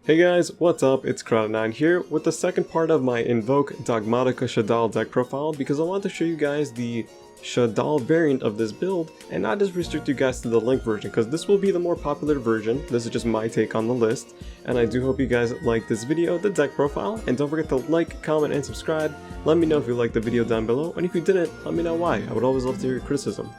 Hey guys, what's up? It's Crowd9 here with the second part of my INVOKED DOGMATIKA Shaddoll deck profile because I want to show you guys the Shaddoll variant of this build and not just restrict you guys to the Link version because this will be the more popular version. This is just my take on the list, and I do hope you guys like this video, the deck profile, and don't forget to like, comment, and subscribe. Let me know if you liked the video down below, and if you didn't, let me know why. I would always love to hear your criticism.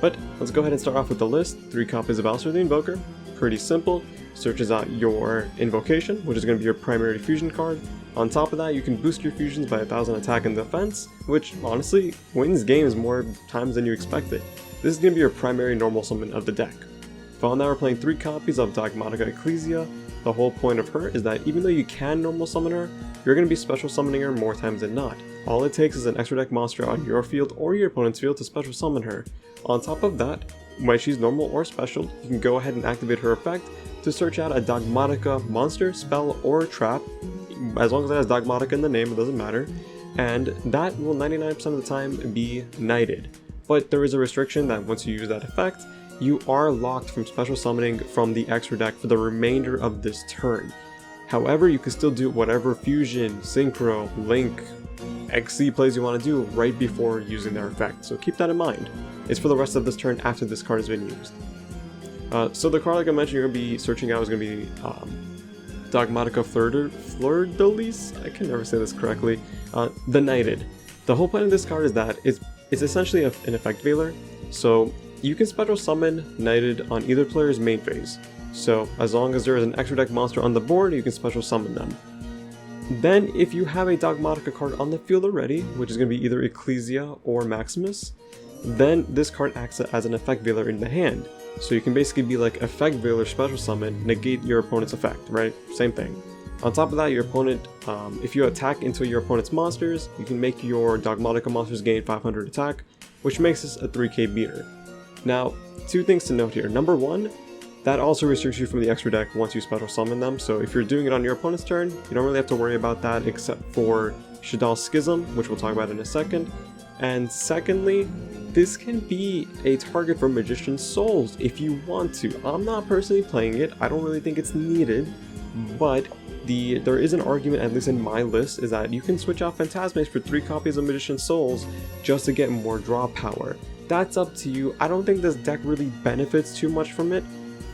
But let's go ahead and start off with the list. 3 copies of Alistair the Invoker. Pretty simple. Searches out your invocation, which is going to be your primary fusion card. On top of that, you can boost your fusions by 1000 attack and defense, which honestly wins games more times than you expected. This is going to be your primary normal summon of the deck. Following that, we're playing 3 copies of Dogmatika Ecclesia. The whole point of her is that even though you can normal summon her, you're going to be special summoning her more times than not. All it takes is an extra deck monster on your field or your opponent's field to special summon her. On top of that, when she's normal or special, you can go ahead and activate her effect to search out a Dogmatika monster, spell, or trap. As long as it has Dogmatika in the name, it doesn't matter. And that will 99% of the time be knighted. But there is a restriction that once you use that effect, you are locked from special summoning from the extra deck for the remainder of this turn. However, you can still do whatever fusion, synchro, link, XC plays you want to do right before using their effect, so keep that in mind. It's for the rest of this turn after this card has been used. So the card, like I mentioned, you're going to be searching out is going to be Dogmatika Fleur-de-Lis. I can never say this correctly. The Knighted. The whole point of this card is that it's essentially an effect veiler, so you can special summon Knighted on either player's main phase. So as long as there is an extra deck monster on the board, you can special summon them. Then if you have a Dogmatika card on the field already, which is going to be either Ecclesia or Maximus, then this card acts as an effect veiler in the hand. So you can basically be like effect veiler special summon, negate your opponent's effect, right? Same thing. On top of that, your opponent, if you attack into your opponent's monsters, you can make your Dogmatika monsters gain 500 attack, which makes this a 3k beater. Now, 2 things to note here. Number 1, that also restricts you from the extra deck once you special summon them, so if you're doing it on your opponent's turn, you don't really have to worry about that except for Shaddoll Schism, which we'll talk about in a second. And secondly, this can be a target for Magician's Souls if you want to. I'm not personally playing it, I don't really think it's needed, but there is an argument, at least in my list, is that you can switch out Phantasmes for 3 copies of Magician's Souls just to get more draw power. That's up to you. I don't think this deck really benefits too much from it,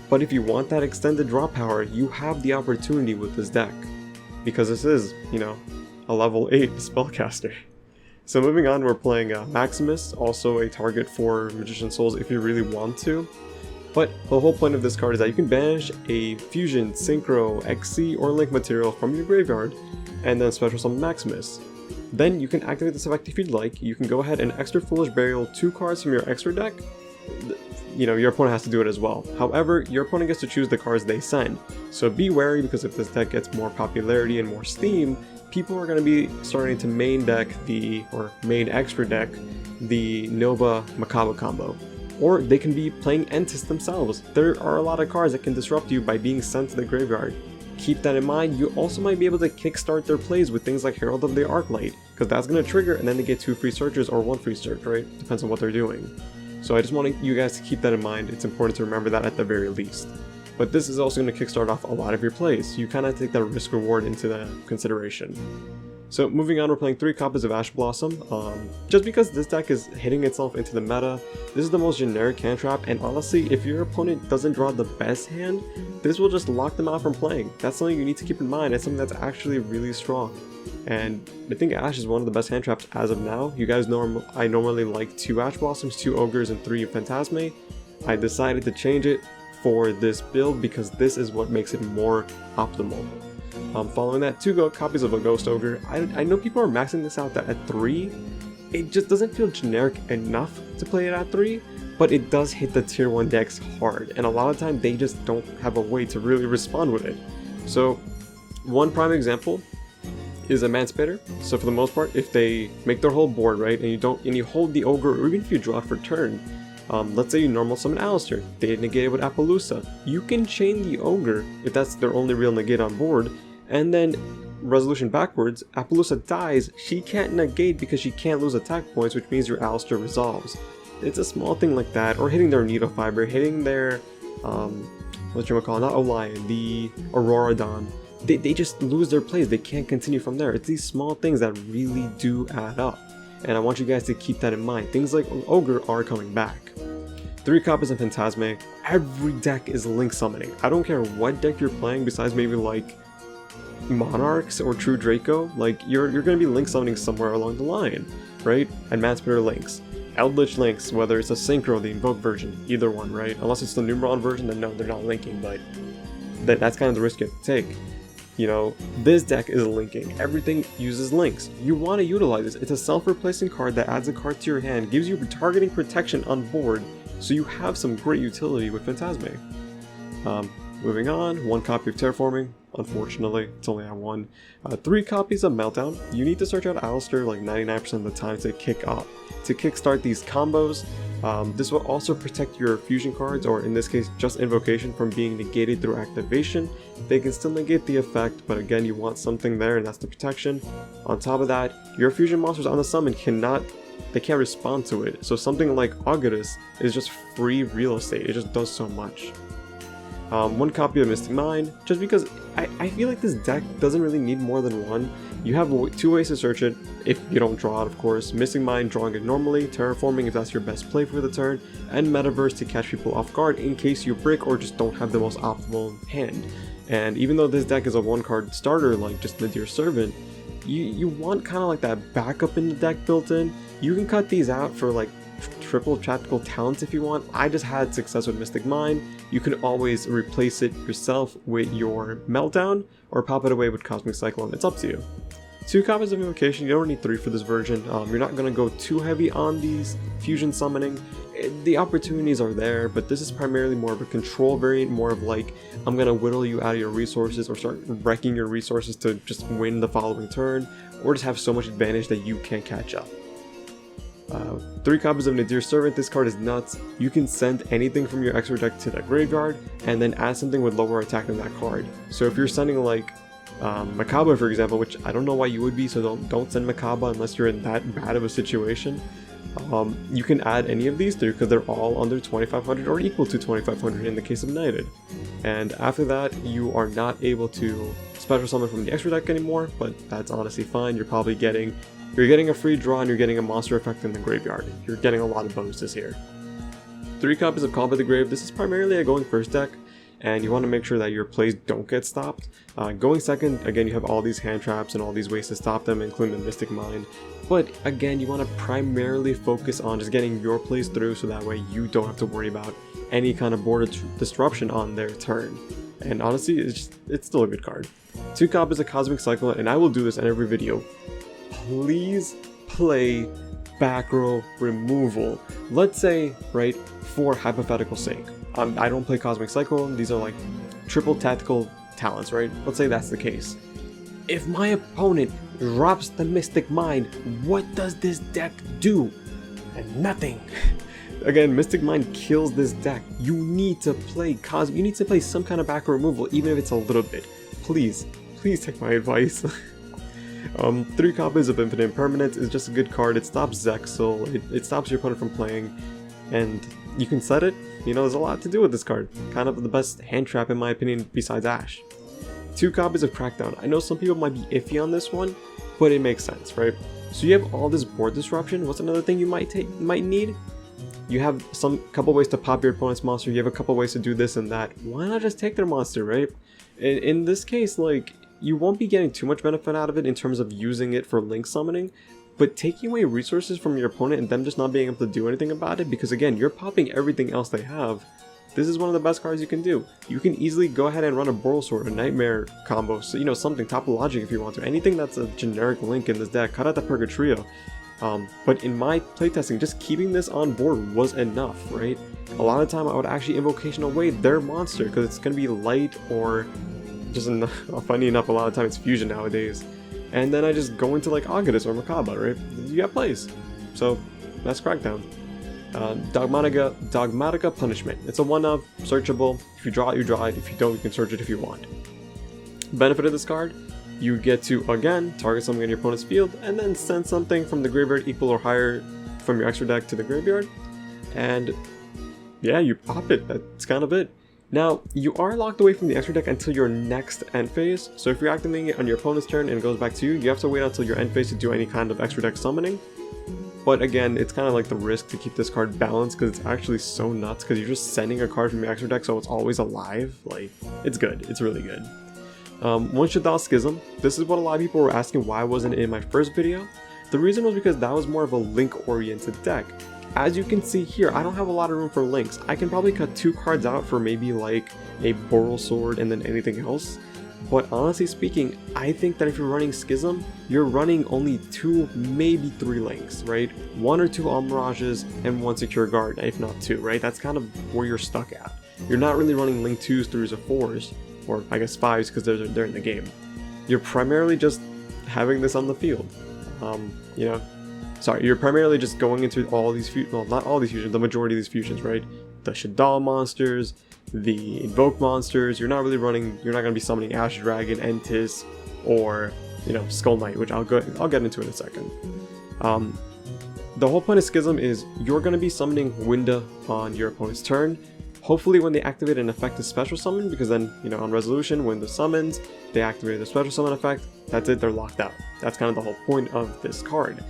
but if you want that extended draw power, you have the opportunity with this deck, because this is, you know, a level 8 spellcaster. So moving on, we're playing Maximus, also a target for Magician's Souls if you really want to. But the whole point of this card is that you can banish a Fusion, Synchro, XC, or Link material from your graveyard, and then special summon Maximus. Then you can activate this effect if you'd like. You can go ahead and Extra Foolish Burial 2 cards from your extra deck. You know, your opponent has to do it as well. However, your opponent gets to choose the cards they send. So be wary, because if this deck gets more popularity and more steam, people are going to be starting to main deck main extra deck the Nova Macabre combo. Or they can be playing Entis themselves. There are a lot of cards that can disrupt you by being sent to the graveyard. Keep that in mind. You also might be able to kickstart their plays with things like Herald of the Arclight, because that's going to trigger and then they get 2 free searches or 1 free search, right? Depends on what they're doing. So I just want you guys to keep that in mind. It's important to remember that at the very least. But this is also going to kickstart off a lot of your plays. You kind of take that risk reward into the consideration. So moving on, we're playing 3 copies of Ash Blossom. Just because this deck is hitting itself into the meta, this is the most generic hand trap, and honestly, if your opponent doesn't draw the best hand, this will just lock them out from playing. That's something you need to keep in mind. It's something that's actually really strong. And I think Ash is one of the best hand traps as of now. You guys know I normally like 2 Ash Blossoms, 2 Ogres, and 3 Phantasme. I decided to change it for this build because this is what makes it more optimal. Following that, 2 copies of a Ghost Ogre. I know people are maxing this out at 3. It just doesn't feel generic enough to play it at 3, but it does hit the tier 1 decks hard, and a lot of the time they just don't have a way to really respond with it. So one prime example is Emancipator. So for the most part, if they make their whole board, right, and you hold the Ogre, or even if you draw it for turn, let's say you normal summon Alistair, they negate it with Appaloosa. You can chain the Ogre, if that's their only real negate on board, and then resolution backwards, Appaloosa dies, she can't negate because she can't lose attack points, which means your Alistair resolves. It's a small thing like that, or hitting their Needle Fiber, hitting their, whatchamacallit, not Olion, the Aurora Dawn. they just lose their plays. They can't continue from there. It's these small things that really do add up. And I want you guys to keep that in mind. Things like Ogre are coming back. 3 copies of Phantasme. Every deck is link summoning. I don't care what deck you're playing besides maybe like Monarchs or True Draco. Like you're going to be link summoning somewhere along the line, right? Advanced Spitter links. Eldritch links, whether it's a Synchro, the Invoke version, either one, right? Unless it's the Numeron version, then no, they're not linking, but that's kind of the risk you have to take. You know, this deck is linking. Everything uses links. You want to utilize this. It's a self-replacing card that adds a card to your hand, gives you targeting protection on board, so you have some great utility with Phantasme. Moving on, 1 copy of Terraforming. Unfortunately, it's only at 1. 3 copies of Meltdown. You need to search out Alistair like 99% of the time to kickstart these combos. This will also protect your fusion cards, or in this case just Invocation, from being negated through activation. They can still negate the effect, but again you want something there, and that's the protection. On top of that, your fusion monsters on the summon can't respond to it, so something like Augurus is just free real estate. It just does so much. 1 copy of Mystic Mind, just because I feel like this deck doesn't really need more than 1. You have 2 ways to search it, if you don't draw it of course. Mystic Mind, drawing it normally, Terraforming if that's your best play for the turn, and Metaverse to catch people off guard in case you brick or just don't have the most optimal hand. And even though this deck is a 1-card starter like just Nadir Servant, you want kind of like that backup in the deck built in. You can cut these out for like triple tactical talents if you want. I just had success with Mystic Mind. You can always replace it yourself with your Meltdown or pop it away with Cosmic Cyclone. It's up to you. 2 copies of Invocation. You don't need 3 for this version. You're not going to go too heavy on these fusion summoning. The opportunities are there, but this is primarily more of a control variant, more of like, I'm going to whittle you out of your resources or start wrecking your resources to just win the following turn, or just have so much advantage that you can't catch up. 3 copies of Nadir Servant. This card is nuts. You can send anything from your extra deck to that graveyard and then add something with lower attack than that card. So if you're sending like Makaba, for example, which I don't know why you would be, so don't send Makaba unless you're in that bad of a situation. You can add any of these through because they're all under 2500 or equal to 2500 in the case of Knighted. And after that, you are not able to special summon from the extra deck anymore, but that's honestly fine. You're getting a free draw and you're getting a monster effect in the graveyard. You're getting a lot of bonuses here. 3 copies of Call by the Grave. This is primarily a going first deck, and you want to make sure that your plays don't get stopped. Going second, again, you have all these hand traps and all these ways to stop them, including the Mystic Mind. But again, you want to primarily focus on just getting your plays through, so that way you don't have to worry about any kind of board disruption on their turn. And honestly, it's still a good card. 2 copies of Cosmic Cyclone, and I will do this in every video. Please play back row removal. Let's say, right, for hypothetical sake, I don't play Cosmic Cyclone. These are like triple tactical talents, right? Let's say that's the case. If my opponent drops the Mystic Mind, what does this deck do? And nothing. Again, Mystic Mind kills this deck. You need to play some kind of back row removal, even if it's a little bit. Please take my advice. 3 copies of Infinite Impermanence is just a good card. It stops Zexal, it stops your opponent from playing, and you can set it. You know, there's a lot to do with this card. Kind of the best hand trap in my opinion besides Ash. 2 copies of Crackdown. I know some people might be iffy on this one, but it makes sense, right? So you have all this board disruption. What's another thing you might need? You have couple ways to pop your opponent's monster. You have a couple ways to do this and that. Why not just take their monster, right? In this case, like, you won't be getting too much benefit out of it in terms of using it for link summoning, but taking away resources from your opponent and them just not being able to do anything about it, because again, you're popping everything else they have. This is one of the best cards you can do. You can easily go ahead and run a Boral Sword, a Nightmare combo, so, you know, something Topologic if you want to. Anything that's a generic link in this deck, cut out the Purgatrio. But in my playtesting, just keeping this on board was enough, right? A lot of the time I would actually Invocation away their monster because it's going to be light, or just funny enough, a lot of time it's fusion nowadays. And then I just go into like Augurus or Makaba, right? You got plays. So that's Crackdown. Dogmatika Punishment. It's a 1-of, searchable. If you draw it, you draw it. If you don't, you can search it if you want. Benefit of this card: you get to, again, target something on your opponent's field, and then send something from the graveyard equal or higher from your extra deck to the graveyard. And yeah, you pop it. That's kind of it. Now, you are locked away from the extra deck until your next end phase, so if you're activating it on your opponent's turn and it goes back to you, you have to wait until your end phase to do any kind of extra deck summoning. But again, it's kind of like the risk to keep this card balanced because it's actually so nuts because you're just sending a card from your extra deck so it's always alive. Like, it's good. It's really good. One Shaddoll Schism. This is what a lot of people were asking why I wasn't in my first video. The reason was because that was more of a link-oriented deck. As you can see here, I don't have a lot of room for links. I can probably cut 2 cards out for maybe like a Boral Sword and then anything else. But honestly speaking, I think that if you're running Schism, you're running only 2, maybe 3 links, right? 1 or 2 Almirages and 1 Secure Guard, if not 2, right? That's kind of where you're stuck at. You're not really running link 2s, 3s, or 4s, or I guess 5s because they're in the game. You're primarily just having this on the field. You know, sorry, you're primarily just going into all these well, not all these fusions, the majority of these fusions, right? The Shaddoll monsters, the Invoke monsters. You're not going to be summoning Ash Dragon, Entis, or, you know, Skull Knight, which I'll get into in a second. The whole point of Schism is you're going to be summoning Winda on your opponent's turn. Hopefully when they activate an effective special summon, because then, you know, on resolution, when the summons, they activate the special summon effect, that's it, they're locked out. That's kind of the whole point of this card.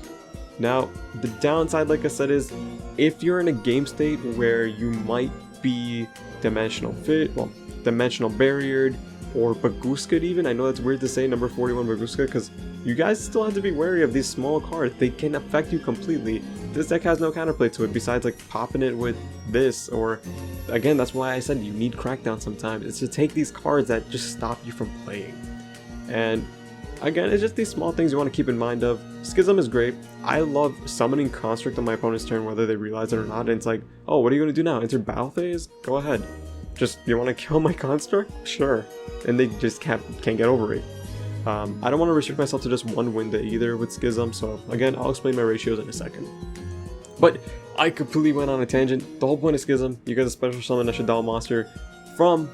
Now, the downside, like I said, is if you're in a game state where you might be dimensional barriered, or Baguska'd even. I know that's weird to say, number 41 Baguska, because you guys still have to be wary of these small cards. They can affect you completely. This deck has no counterplay to it besides like popping it with this, or again, that's why I said you need Crackdown sometimes. It's to take these cards that just stop you from playing. And again, it's just these small things you want to keep in mind of. Schism is great. I love summoning Construct on my opponent's turn whether they realize it or not, and it's like, oh, what are you going to do now? Enter battle phase? Go ahead. Just, you want to kill my Construct? Sure. And they just can't get over it. I don't want to restrict myself to just one Winda either with Schism, so again, I'll explain my ratios in a second. But I completely went on a tangent. The whole point of Schism, you get a special summon a Shaddoll monster from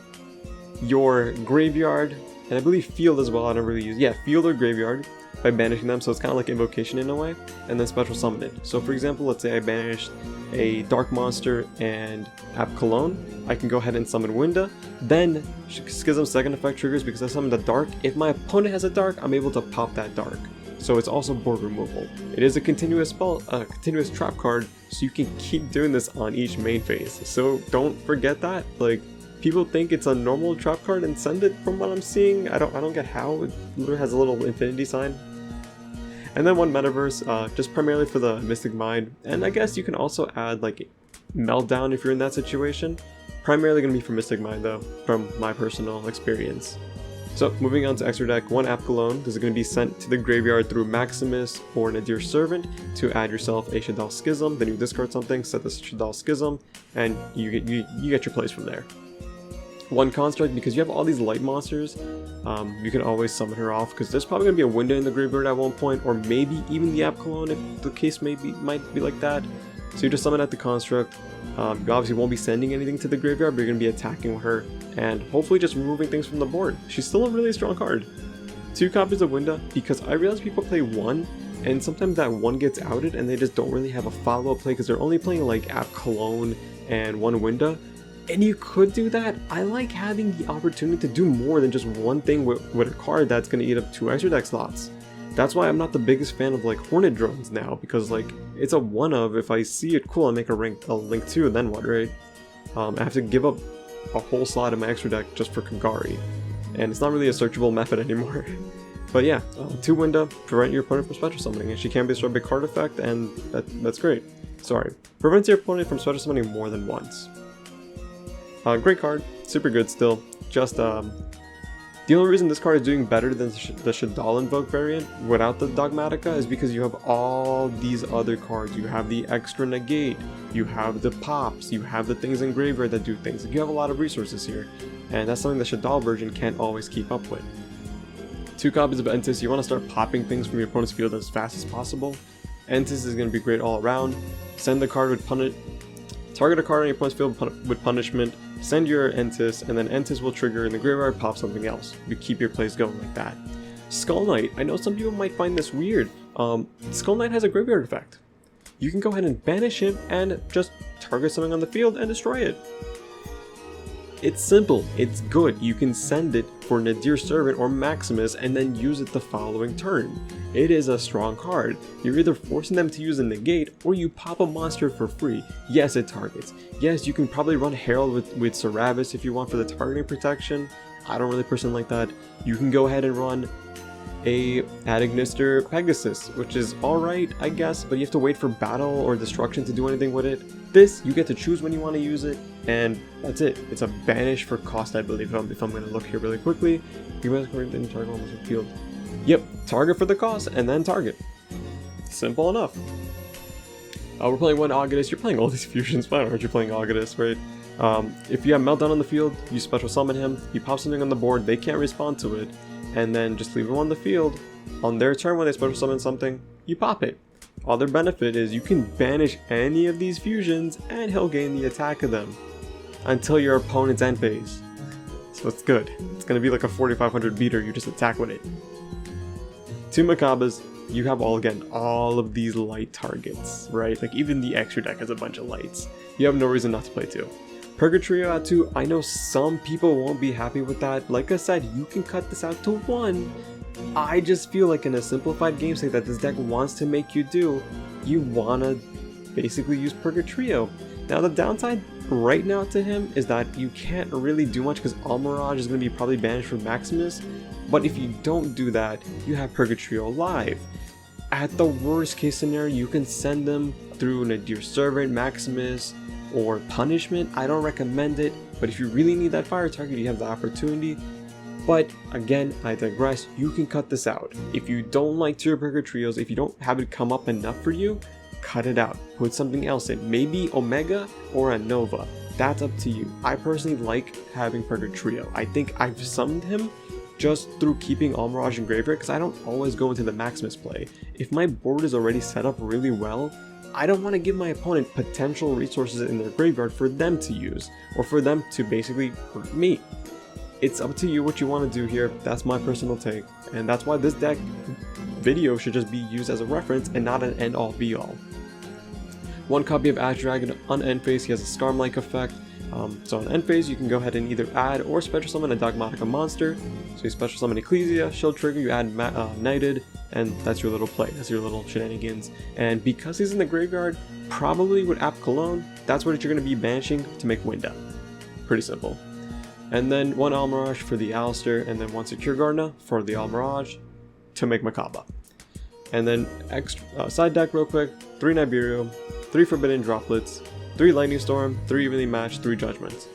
your graveyard, and I believe field as well. I don't really use, yeah, field or graveyard, by banishing them, so it's kind of like invocation in a way, and then special summon it. So for example, let's say I banished a dark monster and App Cologne, I can go ahead and summon Winda, then Schism's second effect triggers because I summoned a dark. If my opponent has a dark, I'm able to pop that dark. So it's also board removal. It is a continuous spell, continuous trap card, so you can keep doing this on each main phase. So don't forget that. Like, people think it's a normal trap card and send it from what I'm seeing. I don't get how. It literally has a little infinity sign. And then one Metaverse, just primarily for the Mystic Mind. And I guess you can also add like Meltdown if you're in that situation. Primarily going to be for Mystic Mind though, from my personal experience. So moving on to extra deck, one App Cologne. This is going to be sent to the graveyard through Maximus or Nadir Servant to add yourself a Shaddoll Schism. Then you discard something, set this Shaddoll Schism, and you get your plays from there. One Construct, because you have all these light monsters, you can always summon her off because there's probably going to be a window in the graveyard at one point, or maybe even the App Cologne if the case might be like that. So you just summon out the Construct. You obviously won't be sending anything to the graveyard, but you're going to be attacking her and hopefully just removing things from the board. She's still a really strong card. 2 copies of Winda, because I realize people play 1 and sometimes that 1 gets outed and they just don't really have a follow-up play because they're only playing like App Cologne and 1 Winda. And you could do that. I like having the opportunity to do more than just one thing with a card that's going to eat up 2 extra deck slots. That's why I'm not the biggest fan of like Hornet Drones now, because like it's a one of, if I see it cool, I make a link 2, and then what, right? I have to give up a whole slot in my extra deck just for Kagari, and it's not really a searchable method anymore. But yeah, 2 Winda, prevent your opponent from special summoning, and she can be destroyed by card effect, and that's great. Sorry, prevents your opponent from special summoning more than once. Great card, super good still. Just the only reason this card is doing better than the Shaddoll Invoke variant without the Dogmatika is because you have all these other cards. You have the extra negate, you have the pops, you have the things in graveyard that do things. You have a lot of resources here, and that's something the Shaddoll version can't always keep up with. 2 copies of Entis, you want to start popping things from your opponent's field as fast as possible. Entis is going to be great all around. Send the card with target a card on your opponent's field with punishment, send your Entis, and then Entis will trigger in the graveyard, pop something else. You keep your plays going like that. Skull Knight, I know some people might find this weird. Skull Knight has a graveyard effect. You can go ahead and banish him and just target something on the field and destroy it. It's simple, it's good. You can send it for Nadir Servant or Maximus and then use it the following turn. It is a strong card. You're either forcing them to use a negate or you pop a monster for free. Yes, it targets. Yes, you can probably run Herald with Saravis if you want for the targeting protection. I don't really personally like that. You can go ahead and run a Adagnister Pegasus, which is alright, I guess, but you have to wait for battle or destruction to do anything with it. This, you get to choose when you want to use it, and that's it. It's a banish for cost, I believe, if I'm going to look here really quickly. You guys didn't target almost a field. Yep, target for the cost, and then target. Simple enough. We're playing one Augudus. You're playing all these fusions. Why aren't you playing Augudus, right? If you have Meltdown on the field, you special summon him. He pops something on the board. They can't respond to it. And then just leave him on the field. On their turn, when they special summon something, you pop it. Other benefit is you can banish any of these fusions and he'll gain the attack of them until your opponent's end phase. So it's good. It's going to be like a 4500 beater, you just attack with it. 2 Macabas, you have all of these light targets, right? Like even the extra deck has a bunch of lights. You have no reason not to play 2. Purgatrio at 2, I know some people won't be happy with that. Like I said, you can cut this out to 1. I just feel like in a simplified game state that this deck wants to make you do, you want to basically use Purgatrio. Now the downside right now to him is that you can't really do much because Almirage is going to be probably banished from Maximus, but if you don't do that, you have Purgatrio live. At the worst case scenario, you can send them through Nadir Servant, Maximus, or Punishment. I don't recommend it, but if you really need that fire target, you have the opportunity. But again, I digress, you can cut this out. If you don't like tier Purgatrios, if you don't have it come up enough for you, cut it out. Put something else in, maybe Omega or a Nova. That's up to you. I personally like having Purgatrio. I think I've summoned him just through keeping Almirage in graveyard because I don't always go into the Maximus play. If my board is already set up really well, I don't want to give my opponent potential resources in their graveyard for them to use, or for them to basically hurt me. It's up to you what you want to do here. That's my personal take, and that's why this deck video should just be used as a reference and not an end-all be-all. 1 copy of Ash Dragon on end phase, he has a Skarm-like effect. So on end phase, you can go ahead and either add or special summon a Dogmatika monster. So you special summon Ecclesia, she'll trigger, you add Knighted, and that's your little play, that's your little shenanigans. And because he's in the graveyard, probably with App Cologne, that's what you're going to be banishing to make Winda. Pretty simple. And then 1 Almirage for the Alistair, and then 1 Secure Gardener for the Almirage to make Makaba. And then extra, side deck real quick, 3 Nibiru, 3 Forbidden Droplets, 3 Lightning Storm, 3 evenly matched, 3 Judgments.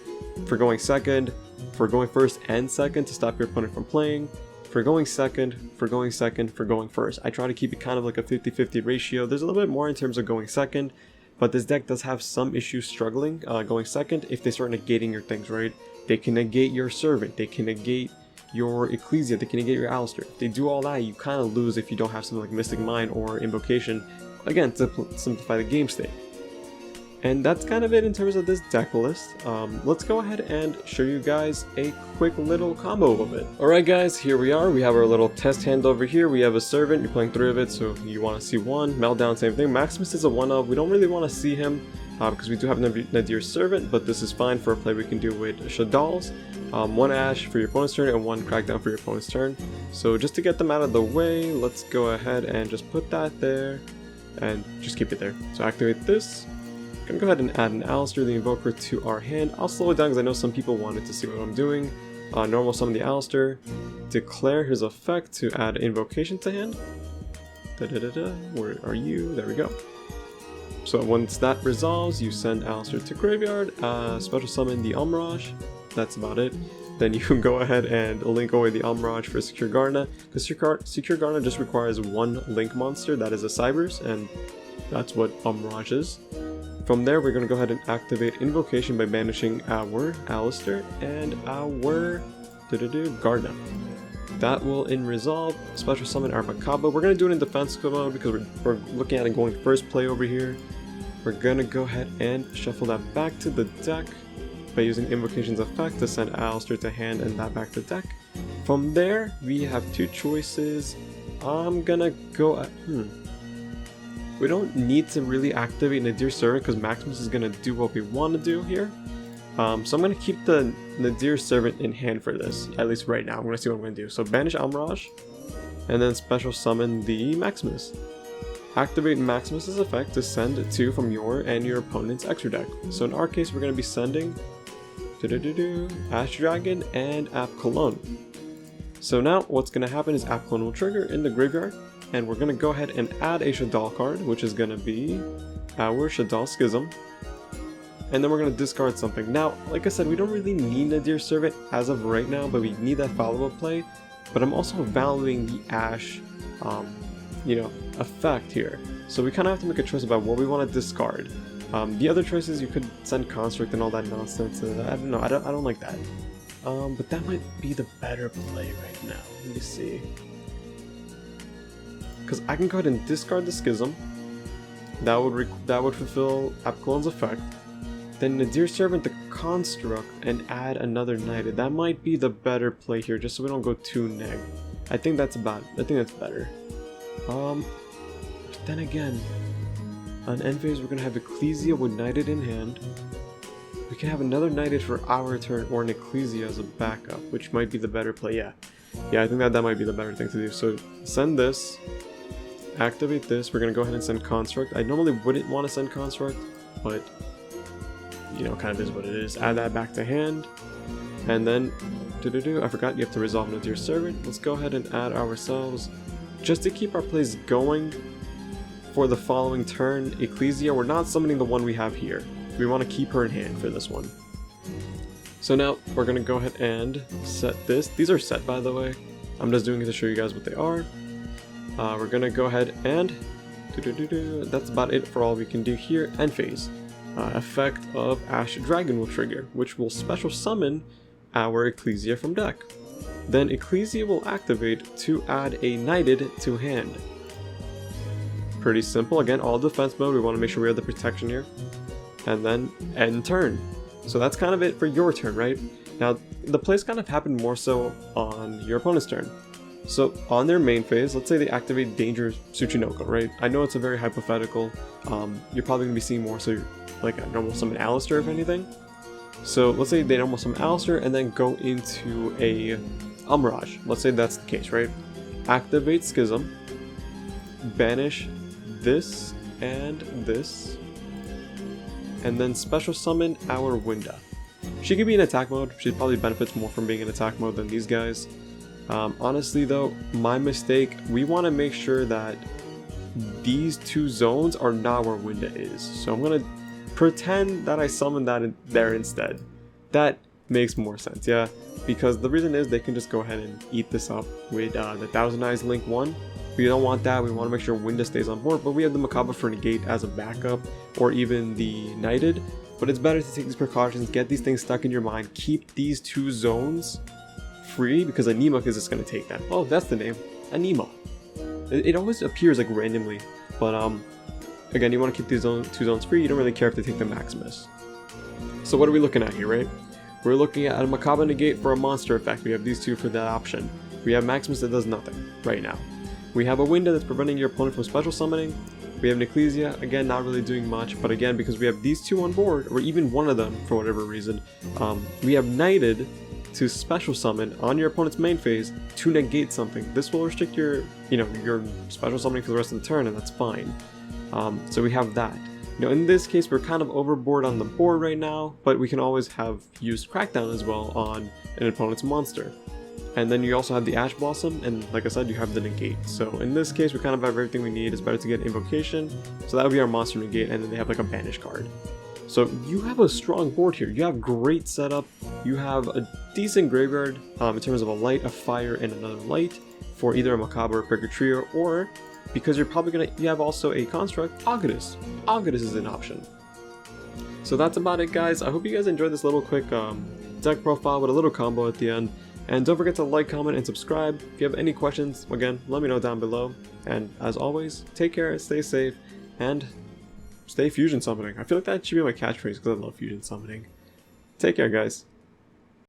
For going second, for going first and second to stop your opponent from playing, for going second, for going second, for going first. I try to keep it kind of like a 50-50 ratio. There's a little bit more in terms of going second, but this deck does have some issues struggling going second if they start negating your things, right? They can negate your Servant, they can negate your Ecclesia, they can negate your Alistair. If they do all that, you kind of lose if you don't have something like Mystic Mind or Invocation, again, to simplify the game state. And that's kind of it in terms of this deck list. Let's go ahead and show you guys a quick little combo of it. Alright guys, here we are. We have our little test hand over here. We have a Servant, you're playing 3 of it, so you want to see 1. Meltdown, same thing. Maximus is a 1-of. We don't really want to see him because we do have Nadir Servant, but this is fine for a play we can do with Shaddolls. 1 Ash for your opponent's turn and 1 Crackdown for your opponent's turn. So just to get them out of the way, let's go ahead and just put that there and just keep it there. So activate this. I'm gonna go ahead and add an Alistair, the Invoker, to our hand. I'll slow it down because I know some people wanted to see what I'm doing. Normal summon the Alistair, declare his effect to add Invocation to hand. Where are you? There we go. So once that resolves, you send Alistair to graveyard, special summon the Almirage. That's about it. Then you can go ahead and link away the Almirage for Secure Gardener, because Secure Gardener just requires 1 link monster, that is a Cybers, and that's what Almirage is. From there, we're going to go ahead and activate Invocation by banishing our Alistair and our Gardener. That will, in resolve, special summon our Makaba. We're going to do it in defense mode because we're looking at it going first play over here. We're going to go ahead and shuffle that back to the deck by using Invocation's effect to send Alistair to hand and that back to deck. From there, we have 2 choices. I'm going to go at... We don't need to really activate Nadir Servant because Maximus is going to do what we want to do here. So I'm going to keep the Nadir Servant in hand for this, at least right now. I'm going to see what I'm going to do. So banish Almirage, and then special summon the Maximus. Activate Maximus's effect to send 2 from your and your opponent's extra deck. So in our case, we're going to be sending Ash Dragon and App Cologne. So now what's going to happen is App Cologne will trigger in the graveyard, and we're going to go ahead and add a Shaddoll card, which is going to be our Shaddoll Schism. And then we're going to discard something. Now, like I said, we don't really need Nadir Servant as of right now, but we need that follow-up play. But I'm also valuing the Ash, effect here. So we kind of have to make a choice about what we want to discard. The other choices, you could send Construct and all that nonsense. I don't know, I don't like that. But that might be the better play right now. Let me see. Because I can go ahead and discard the Schism. That would fulfill App Cologne's effect. Then Nadir Servant the Construct and add another Knighted. That might be the better play here, just so we don't go too neg. I think that's better. But then again, on end phase we're gonna have Ecclesia with Knighted in hand. We can have another Knighted for our turn, or an Ecclesia as a backup, which might be the better play. Yeah, I think that might be the better thing to do. So send this, activate this. We're gonna go ahead and send Construct. I normally wouldn't want to send Construct, but kind of is what it is. Add that back to hand, and then I forgot you have to resolve Nadir Servant. Let's go ahead and add ourselves, just to keep our plays going for the following turn, Ecclesia. We're not summoning the one we have here. We want to keep her in hand for this one. So now we're going to go ahead and set this. These are set, by the way. I'm just doing it to show you guys what they are. We're going to go ahead and that's about it for all we can do here. End phase. Effect of Ash Dragon will trigger, which will special summon our Ecclesia from deck. Then Ecclesia will activate to add a Knighted to hand. Pretty simple. Again, all defense mode. We want to make sure we have the protection here. And then end turn. So that's kind of it for your turn, right? Now, the plays kind of happen more so on your opponent's turn. So on their main phase, let's say they activate Danger Tsuchinoko, right? I know it's a very hypothetical. You're probably going to be seeing more so like a normal summon Alistair, if anything. So let's say they normal summon Alistair and then go into a Almirage. Let's say that's the case, right? Activate Schism, banish this and this, and then special summon our Winda. She could be in attack mode. She probably benefits more from being in attack mode than these guys. Honestly though, my mistake, we want to make sure that these 2 zones are not where Winda is. So I'm going to pretend that I summoned that in there instead. That makes more sense, yeah? Because the reason is they can just go ahead and eat this up with the Thousand Eyes Link 1. We don't want that. We want to make sure Winda stays on board, but we have the Macabre for Negate as a backup, or even the Knighted. But it's better to take these precautions, get these things stuck in your mind, keep these 2 zones free, because Anima is just going to take them. Oh, that's the name. Anima. It always appears like randomly, but again, you want to keep these 2 zones free. You don't really care if they take the Maximus. So what are we looking at here, right? We're looking at a Macabre Negate for a monster effect. We have these 2 for that option. We have Maximus that does nothing right now. We have a Winda that's preventing your opponent from special summoning. We have an Ecclesia, again, not really doing much, but again, because we have these 2 on board, or even one of them for whatever reason, we have Knighted to special summon on your opponent's main phase to negate something. This will restrict your special summoning for the rest of the turn, and that's fine. So we have that. In this case, we're kind of overboard on the board right now, but we can always have used Crackdown as well on an opponent's monster. And then you also have the Ash Blossom, and like I said, you have the negate. So in this case, we kind of have everything we need. It's better to get Invocation, so that would be our monster negate, and then they have like a banish card. So you have a strong board here. You have great setup. You have a decent graveyard in terms of a light, a fire, and another light for either a Macabre or Breaker Trio, or because you're probably you have also a construct, Augustus. Augustus is an option. So that's about it, guys. I hope you guys enjoyed this little quick deck profile with a little combo at the end. And don't forget to like, comment, and subscribe. If you have any questions, again, let me know down below. And as always, take care, stay safe, and stay fusion summoning. I feel like that should be my catchphrase because I love fusion summoning. Take care, guys.